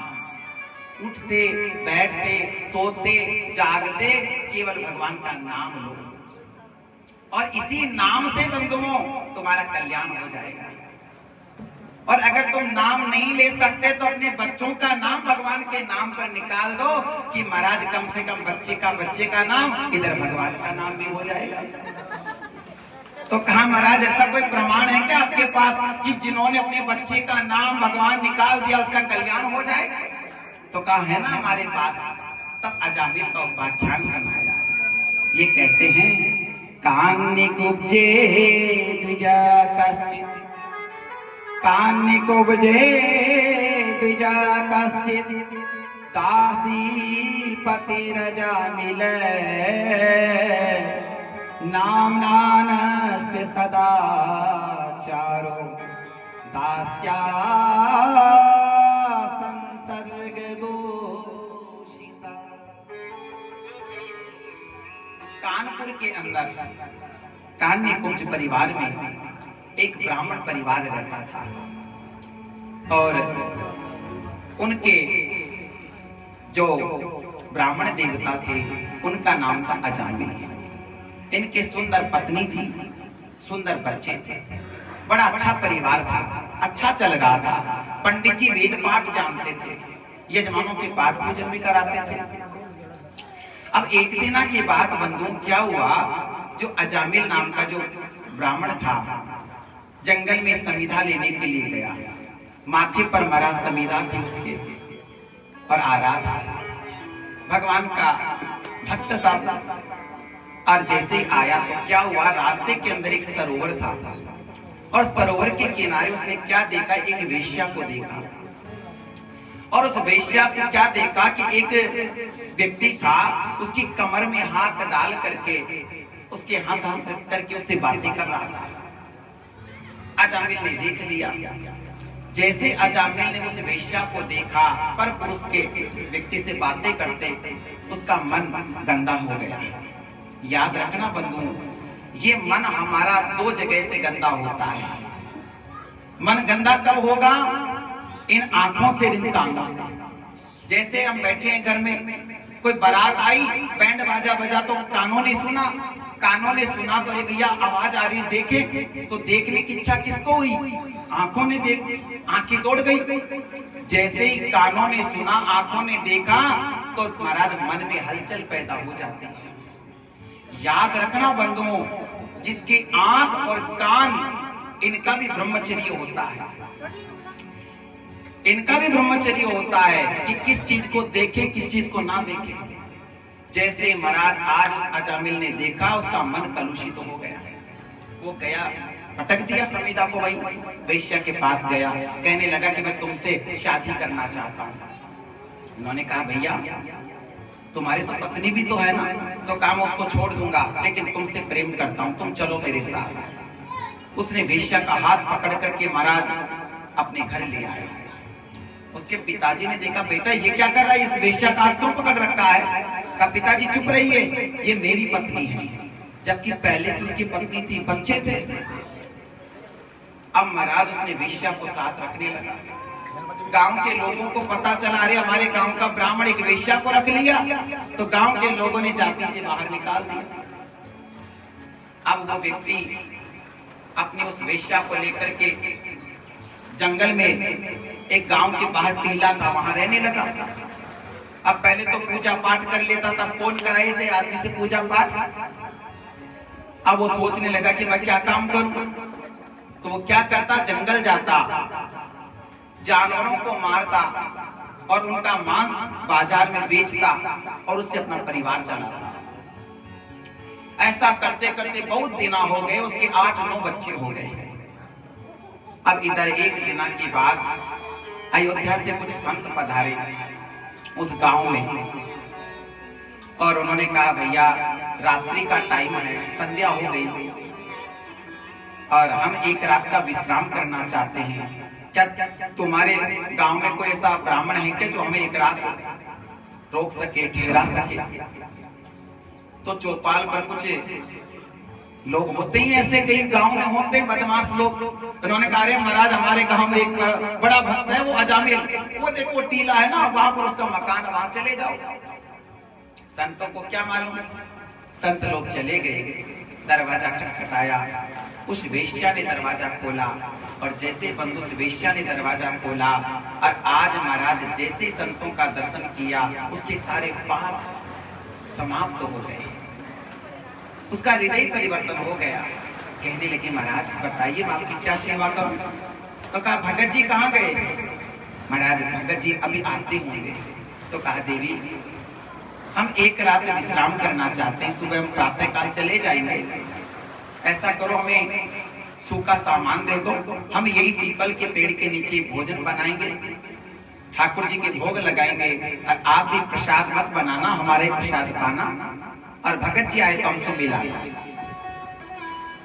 उठते बैठते सोते जागते केवल भगवान का नाम लो, और इसी नाम से बंधुओं तुम्हारा कल्याण हो जाएगा। और अगर तुम नाम नहीं ले सकते तो अपने बच्चों का नाम भगवान के नाम पर निकाल दो कि महाराज कम से कम बच्चे का नाम, इधर भगवान का नाम भी हो जाएगा। तो कहा महाराज ऐसा कोई प्रमाण है क्या आपके पास कि जिन्होंने अपने बच्चे का नाम भगवान निकाल दिया उसका कल्याण हो जाए? तो कहा है ना हमारे पास। तब अजामिल का उपाख्यान सुनाया। ये कहते हैं, कान्निकुब्जे द्विजा कश्चित्, कान्निकुब्जे द्विजा कश्चित् दासी पतिरजामिल नाम्ना नष्ट सदाचारो दास्या संसर्ग दोषिता। कानपुर के अंदर कान्यकुब्ज परिवार में एक ब्राह्मण परिवार रहता था, और उनके जो ब्राह्मण देवता थे उनका नाम था अजामिल। इनके सुंदर पत्नी थी, सुंदर बच्चे थे। बड़ा अच्छा परिवार था, अच्छा चल रहा था। पंडित जी वेद पाठ जानते थे, यजमानों के पाठ पूजन भी कराते थे। अब एक दिना की बात बंधु क्या हुआ, जो अजामिल नाम का जो ब्राह्मण था जंगल में समीधा लेने के लिए गया। माथे पर मरा समीधा थी उसके और आ रहा था, भगवान का भक्त था। और जैसे ही आया तो क्या हुआ, रास्ते के अंदर एक सरोवर था और सरोवर के किनारे उसने क्या देखा, एक वेश्या को देखा। और उस वेश्या को क्या देखा कि एक व्यक्ति था, उसकी कमर में हाथ डाल करके उसके हंस हंस करके उससे बातें कर रहा था। अजामिल ने देख लिया। जैसे अजामिल ने उस वेश्या को देखा, पर पुरुष के इस व्यक्ति से बातें करते उसका मन गंदा हो गया। याद रखना बंधु, ये मन हमारा दो जगह से गंदा होता है। मन गंदा कब होगा, इन आंखों से, इन कानों से। जैसे हम बैठे हैं घर में, कोई बारात आई, बैंड बाजा बजा तो कानों ने सुना, कानों ने सुना तो अरे भैया आवाज आ रही, देखे तो देखने की इच्छा किसको हुई, आंखों ने देख, आंखें दौड़ गई। जैसे ही कानों ने सुना, आंखों ने देखा तो महाराज मन में हलचल पैदा हो जाती है। याद रखना बंधुओं, जिसके आंख और कान, इनका भी ब्रह्मचर्य होता है, इनका भी ब्रह्मचर्य होता है कि किस चीज को देखें, किस चीज को ना देखें। जैसे महाराज आज उस अजामिल ने देखा, उसका मन कलुषित तो हो गया। वो गया, पटक दिया समीधा को, भाई वैश्या के पास गया, कहने लगा कि मैं तुमसे शादी करना चाहता हूँ। उन्होंने कहा भैया तुम्हारी तो पत्नी भी तो है ना, तो काम उसको छोड़ दूंगा, लेकिन तुमसे प्रेम करता हूँ, तुम चलो मेरे साथ। उसने वेश्या का हाथ पकड़ करके महाराज अपने घर ले आए। उसके पिताजी ने देखा, बेटा ये क्या कर रहा है, इस वेश्या का हाथ क्यों पकड़ रखा है? कहा पिताजी चुप रहिए, ये मेरी पत्नी है, जबकि पहले से उसकी पत्नी थी, बच्चे थे। अब महाराज उसने वेश्या को साथ रखने लगा। गांव के लोगों को पता चला, अरे हमारे गांव का ब्राह्मण एक वेश्या को रख लिया, तो गांव के लोगों ने जाति से बाहर निकाल दिया। अब वो व्यक्ति अपनी उस वेश्या को लेकर के जंगल में, एक गांव के बाहर टीला था, वहां रहने लगा। अब पहले तो पूजा पाठ कर लेता था, कौन कराए से आदमी से पूजा पाठ। अब वो सोचने लगा कि मैं क्या काम करूं, तो वो क्या करता, जंगल जाता, जानवरों को मारता और उनका मांस बाजार में बेचता और उससे अपना परिवार चलाता। ऐसा करते करते बहुत दिन हो गए, उसके 8-9 बच्चे हो गए। अब इधर एक दिन की बात, अयोध्या से कुछ संत पधारे उस गांव में और उन्होंने कहा भैया रात्रि का टाइम है, संध्या हो गई और हम एक रात का विश्राम करना चाहते हैं, क्या तुम्हारे गांव में कोई ऐसा ब्राह्मण है क्या जो हमें एक रात रोक सके, ठहरा सके? तो चौपाल पर कुछ लोग होते ही ऐसे, कई गांव में होते हैं बदमाश लोग। उन्होंने कहा अरे महाराज हमारे गांव में एक बड़ा भक्त है, वो अजामिल, वो देखो टीला है ना, वहां पर उसका मकान, वहां चले जाओ। संतों को क्या मालूम, संत लोग चले गए, दरवाजा खटखटाया, उस वेश्या ने दरवाजा खोला और जैसे बंधु उस वेश्या ने दरवाजा खोला और आज महाराज जैसे संतों का दर्शन किया, उसके सारे पाप समाप्त हो गए, उसका हृदय परिवर्तन हो गया। कहने लगे महाराज बताइए मैं आपकी क्या सेवा करूं? तो कहा भगत जी कहाँ गए? महाराज भगत जी अभी आते होंगे। तो कहा देवी हम एक रात विश्राम करना चाहते हैं, सुबह हम प्रातः काल चले जाएंगे, ऐसा करो हमें सूखा सामान दे दो, हम यही पीपल के पेड़ के नीचे भोजन बनाएंगे, ठाकुर जी के भोग लगाएंगे और आप भी प्रसाद मत बनाना, हमारे प्रसाद खाना। और भगत जी आए तो हमसे मिला।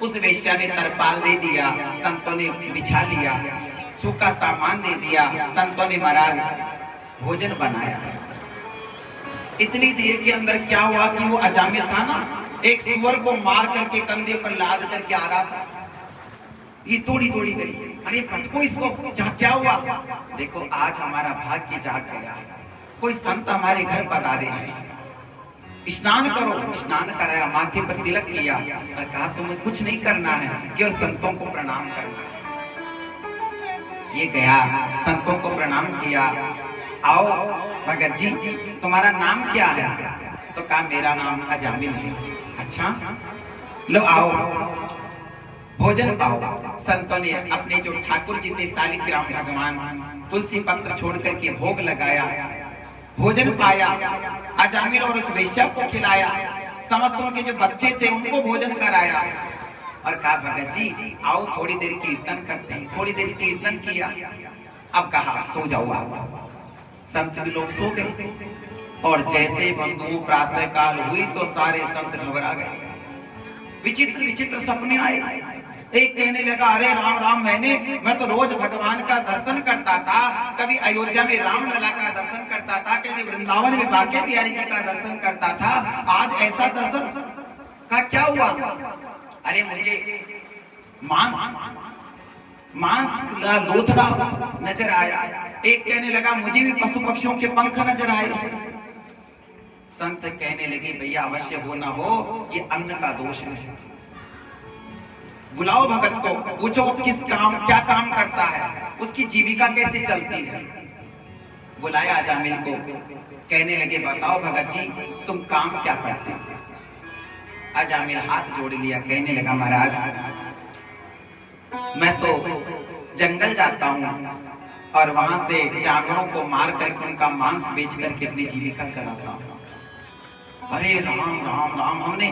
उस वेश्या ने तरपाल दे दिया, संतों ने बिछा लिया, सूखा सामान दे दिया, संतों ने महाराज भोजन बनाया। इतनी देर के अंदर क्या हुआ कि वो अजामिल था ना, एक सुअर को मार करके कंधे पर लाद करके आ रहा था, ये तोड़ी तोड़ी गई। अरे पटको इसको, क्या हुआ? देखो आज हमारा भाग्य जाग गया, कोई संत हमारे घर पधारे हैं। स्नान करो। स्नान कराया, माथे पर तिलक किया और कहा तुम्हें कुछ नहीं करना है, केवल संतों को प्रणाम करना है। ये गया, संतों को प्रणाम किया। आओ भगत जी, तुम्हारा नाम क्या है? तो कहा मेरा नाम अजामिल है। अच्छा, लो आओ भोजन पाओ। संतों ने अपने जो ठाकुर जी थे शालिग्राम भगवान, तुलसी पत्र छोड़ करके भोग लगाया, भोजन पाया, अजामिल और उस वेश्या को खिलाया, समस्त उनके जो बच्चे थे उनको भोजन कराया और कहा भगत जी आओ थोड़ी देर कीर्तन करते हैं। थोड़ी देर कीर्तन किया, अब कहा सो जाओ आप। संत भी लोग सो गए और जैसे बंधुओं प्रातः काल हुई तो सारे संत घबरा गए। विचित्र विचित्र सपने आए। एक कहने लगा अरे राम राम, मैं तो रोज भगवान का दर्शन करता था, कभी अयोध्या में रामलला का दर्शन करता था, कभी वृंदावन में बांके बिहारी जी का दर्शन करता था, आज ऐसा दर्शन का क्या हुआ? अरे मुझे मांस का लोथड़ा नजर आया। एक कहने लगा मुझे भी पशु पक्षियों के पंख नजर आए। संत कहने लगे भैया अवश्य हो ना हो, ये अन्न का दोष है। बुलाओ भगत को, पूछो क्या काम करता है, उसकी जीविका कैसे चलती है। बुलाया अजामिल को, कहने लगे बताओ भगत जी तुम काम क्या करते हो? अजामिल हाथ जोड़ लिया, कहने लगा महाराज मैं तो जंगल जाता हूँ और वहां से जानवरों को मार करके उनका मांस बेच करके अपनी जीविका चलाता हूँ। अरे राम राम राम, हमने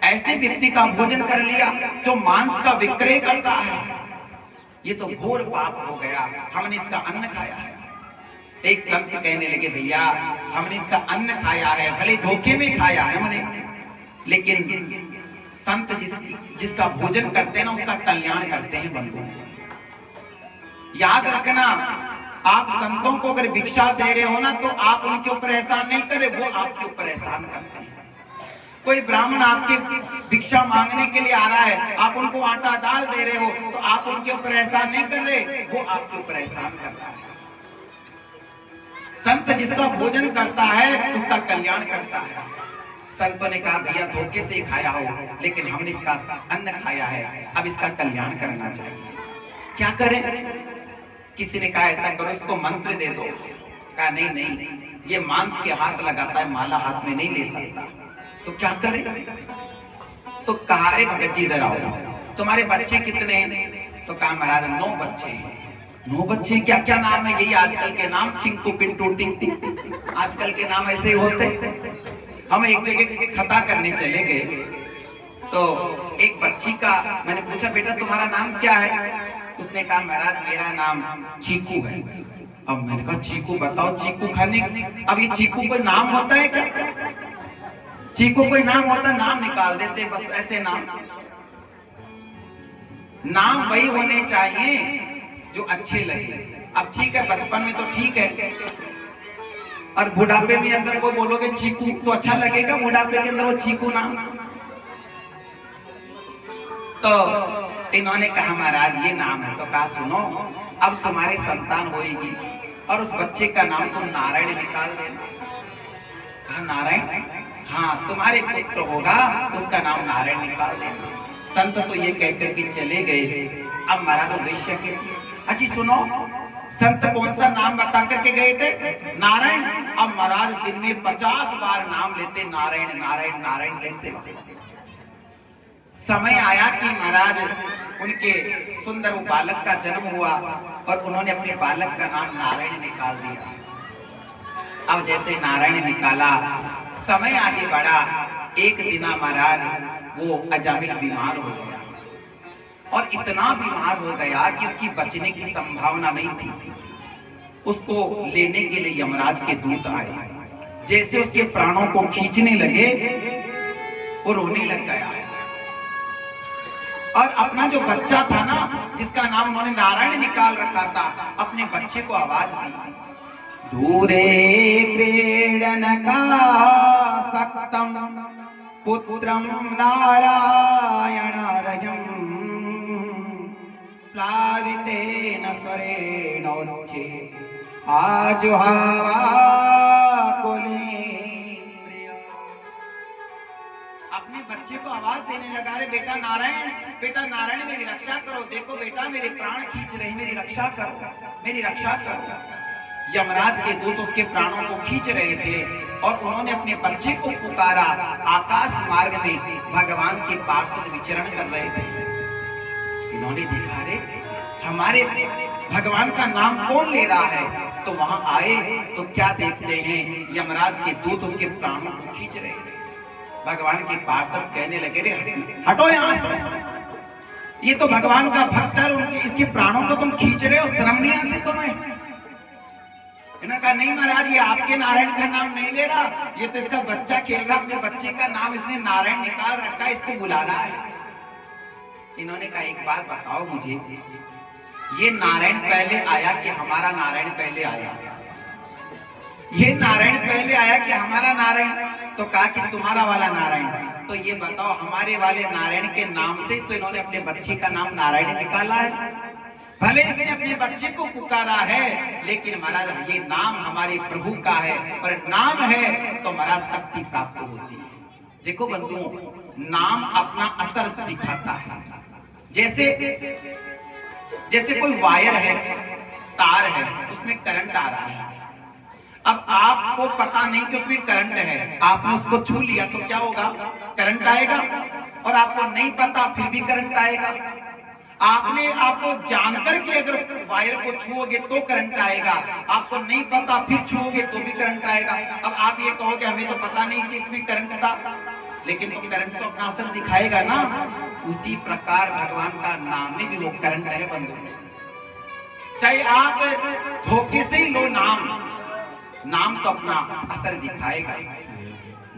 ऐसे व्यक्ति का भोजन कर लिया जो मांस का विक्रय करता है, ये तो घोर पाप हो गया, हमने इसका अन्न खाया है। एक संत कहने लगे भैया हमने इसका अन्न खाया है, भले धोखे में खाया है हमने, लेकिन संत जिसका भोजन करते हैं ना उसका कल्याण करते हैं बंधु। याद रखना, आप संतों को अगर भिक्षा दे रहे हो ना तो आप उनके ऊपर एहसान नहीं करे, वो आपके ऊपर एहसान करते हैं। कोई ब्राह्मण आपके भिक्षा मांगने के लिए आ रहा है, आप उनको आटा दाल दे रहे हो तो आप उनके ऊपर एहसान नहीं कर रहे, वो आपके ऊपर एहसान कर रहा है। संत जिसका भोजन करता है उसका कल्याण करता है। संतों ने कहा भैया धोखे से ही खाया हो, लेकिन हमने इसका अन्न खाया है, अब इसका कल्याण करना चाहिए, क्या करें? किसी ने कहा ऐसा करो इसको मंत्र दे दो। कहा नहीं नहीं, ये मांस के हाथ लगाता है, माला हाथ में नहीं ले सकता, तो क्या करें? तो कहा अरे भगत जी इधर आओ, तुम्हारे बच्चे कितने हैं? तो कहा महाराज 9 बच्चे हैं। 9 बच्चे, क्या क्या नाम है? यही आजकल के नाम, चिंकू पिंटू टिंकू, आजकल के नाम ऐसे ही होते। हम एक जगह खता करने चले गए तो एक बच्ची का मैंने पूछा बेटा तुम्हारा नाम क्या है? उसने कहा महाराज मेरा नाम चीकू है। अब मैंने कहा चीकू बताओ, चीकू खाने, अब ये चीकू कोई नाम होता है क्या? चीकू कोई नाम होता, नाम निकाल देते बस ऐसे नाम। नाम वही होने चाहिए जो अच्छे लगे। अब ठीक है बचपन में तो ठीक है, और बुढ़ापे में अंदर को बोलोगे चीकू तो अच्छा लगेगा, बुढ़ापे के अंदर वो चीकू नाम। तो इन्होंने कहा महाराज ये नाम है। तो कहा सुनो अब तुम्हारी संतान होगी और उस बच्चे का नाम तुम नारायण निकाल देना। कहा नारायण? हाँ तुम्हारे पुत्र होगा उसका नाम नारायण निकाल देना। संत तो ये कह करके चले गए। अब महाराज वैश्य के अजी सुनो, संत कौन सा नाम बता करके गए थे? नारायण। अब महाराज दिन में 50 बार नाम लेते, नारायण नारायण नारायण लेते। समय आया कि महाराज उनके सुंदर बालक का जन्म हुआ और उन्होंने अपने बालक का नाम नारायण निकाल दिया। अब जैसे नारायण निकाला, समय आगे बढ़ा। एक दिन महाराज वो अजामिल बीमार हो गया और इतना बीमार हो गया कि उसकी बचने की संभावना नहीं थी। उसको लेने के लिए यमराज के दूत आए। जैसे उसके प्राणों को खींचने लगे वो रोने लग गया और अपना जो बच्चा था ना जिसका नाम उन्होंने नारायण निकाल रखा था, अपने बच्चे को आवाज दी, दूरे क्रीडन का सक्तम पुत्रम नारायण रजम प्लावितेन स्वरेणोच्चे आजुहावा कुलेन्द्रिय। अपने बच्चे को आवाज देने लगा, रे बेटा नारायण, बेटा नारायण मेरी रक्षा करो, देखो बेटा मेरे प्राण खींच रहे, मेरी रक्षा करो, मेरी रक्षा करो। यमराज के दूत उसके प्राणों को खींच रहे थे और उन्होंने अपने बच्चे को पुकारा। आकाश मार्ग में भगवान के पार्षद विचरण कर रहे थे। इन्होंने देखा, रे हमारे भगवान का नाम कौन ले रहा है? तो वहां आए तो क्या देखते हैं, यमराज के दूत उसके प्राणों को खींच रहे थे। भगवान के पार्षद कहने लगे, रे हटो यहां से, ये तो भगवान का भक्त है, उनके इसके प्राणों को तुम खींच रहे हो, शर्म नहीं आती तुम्हें? इन्होंने कहा, नहीं महाराज, ये आपके नारायण का नाम नहीं ले रहा, ये तो इसका बच्चा खेल रहा, अपने बच्चे का नाम इसने नारायण निकाल रखा, इसको बुला रहा है। इन्होंने कहा, एक बात बताओ मुझे, ये नारायण पहले आया कि हमारा नारायण पहले आया? ये नारायण पहले आया कि हमारा नारायण? तो कहा कि तुम्हारा वाला नारायण। तो ये बताओ, हमारे वाले नारायण के नाम से तो इन्होंने अपने बच्चे का नाम नारायण निकाला है। भले इसने अपने बच्चे को पुकारा है, लेकिन महाराज ये नाम हमारे प्रभु का है, और नाम है तो महाराज शक्ति प्राप्त होती है। देखो बंधुओं, नाम अपना असर दिखाता है। जैसे कोई वायर है, तार है, उसमें करंट आ रहा है। अब आपको पता नहीं कि उसमें करंट है, आपने उसको छू लिया तो क्या होगा? करंट आएगा। और आपको नहीं पता फिर भी करंट आएगा। आपको जानकर के अगर वायर को छुओगे तो करंट आएगा, आपको नहीं पता फिर छुओगे तो भी करंट आएगा। अब आप ये कहोगे हमें तो पता नहीं कि इसमें करंट था, लेकिन तो करंट तो अपना असर दिखाएगा ना। उसी प्रकार भगवान का नाम में भी वो करंट है बंधु। चाहे आप धोखे से ही लो नाम तो अपना असर दिखाएगा।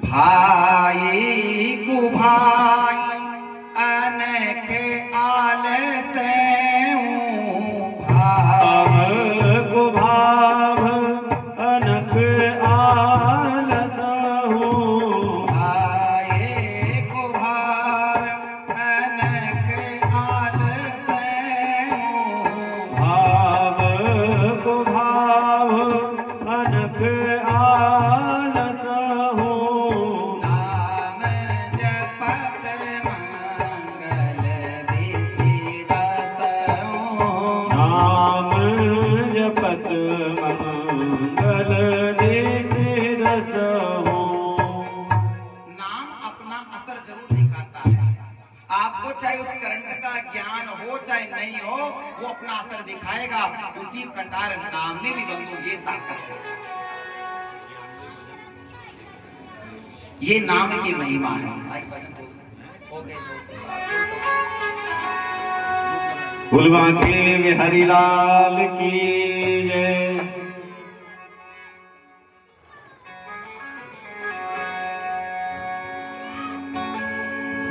भाई को भाई अनखे आलसे भाव को भाव अनख आलस हो। भाई को भाव अनख आलसे भाव को भाव अनख आलस हो। नाम जपत मंगल दिसि दसहु। नाम जपत मंगल दिसि दसहु। नाम अपना असर जरूर दिखाता है। आपको चाहे उस करंट का ज्ञान हो चाहे नहीं हो, वो अपना असर दिखाएगा। उसी प्रकार नाम में भी बंधु ये ताकत है, ये नाम की महिमा है। फुलवा के बिहारी लाल की जय।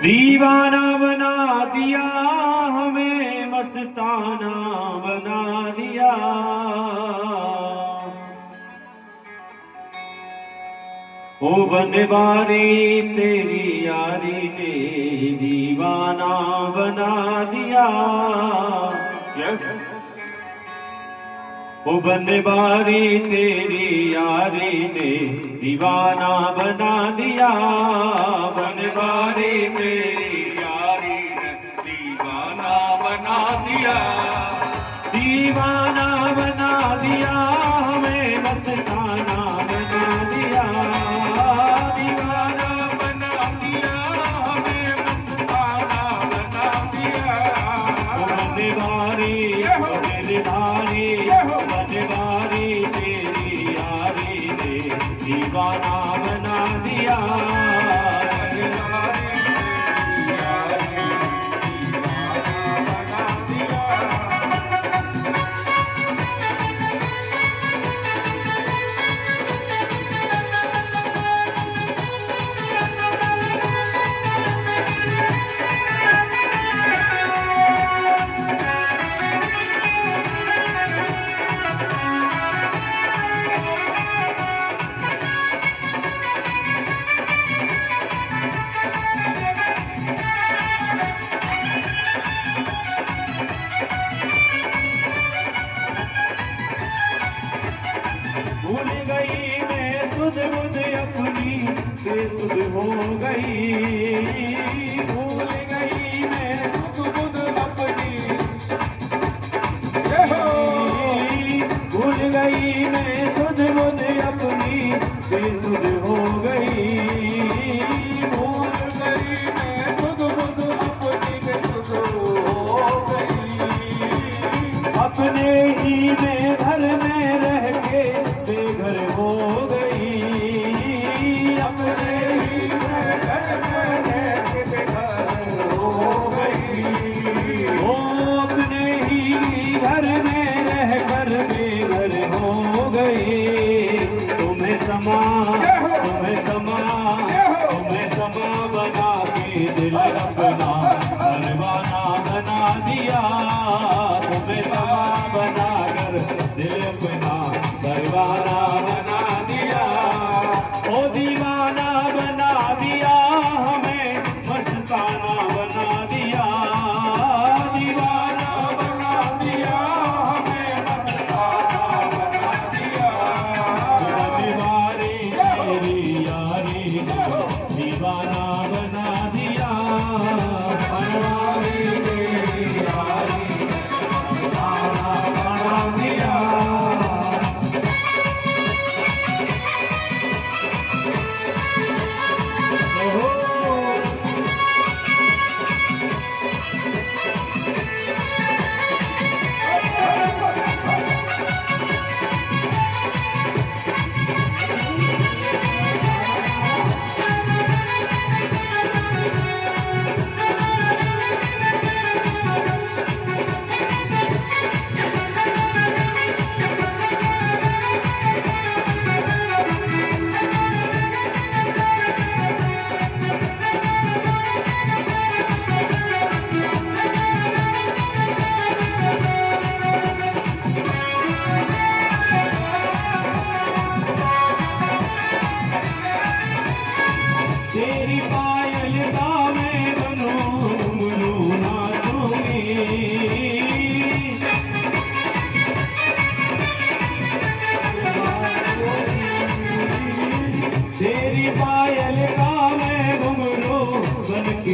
दीवाना बना दिया हमें, मस्ताना बना दिया। ओ बनवारी तेरी यारी ने दीवाना बना दिया। ओ बनवारी तेरी यारी ने दीवाना बना दिया। बनवारी तेरी यारी ने दीवाना बना दिया। दीवाना बना दिया हमें, मस्ताना बना दिया। दीवाना बना दिया हमें, मस्ताना बना दिया। बनवारी बनवारी बनवारी तेरी यारी ने दीवाना बना दिया। भूल गई मैं सुध बुध अपनी, बेसुध हो गई। समा बना के दिल अपना परवाना बना दिया, तुम्हें समा बना कर दिल अपना परवाना बना दिया। ओ दीवाना बना दिया हमें, मस्ताना बना दिया, दीवाना बना दिया हमें, मस्ताना बना दिया। दीवारी तेरी यारी, दीवाना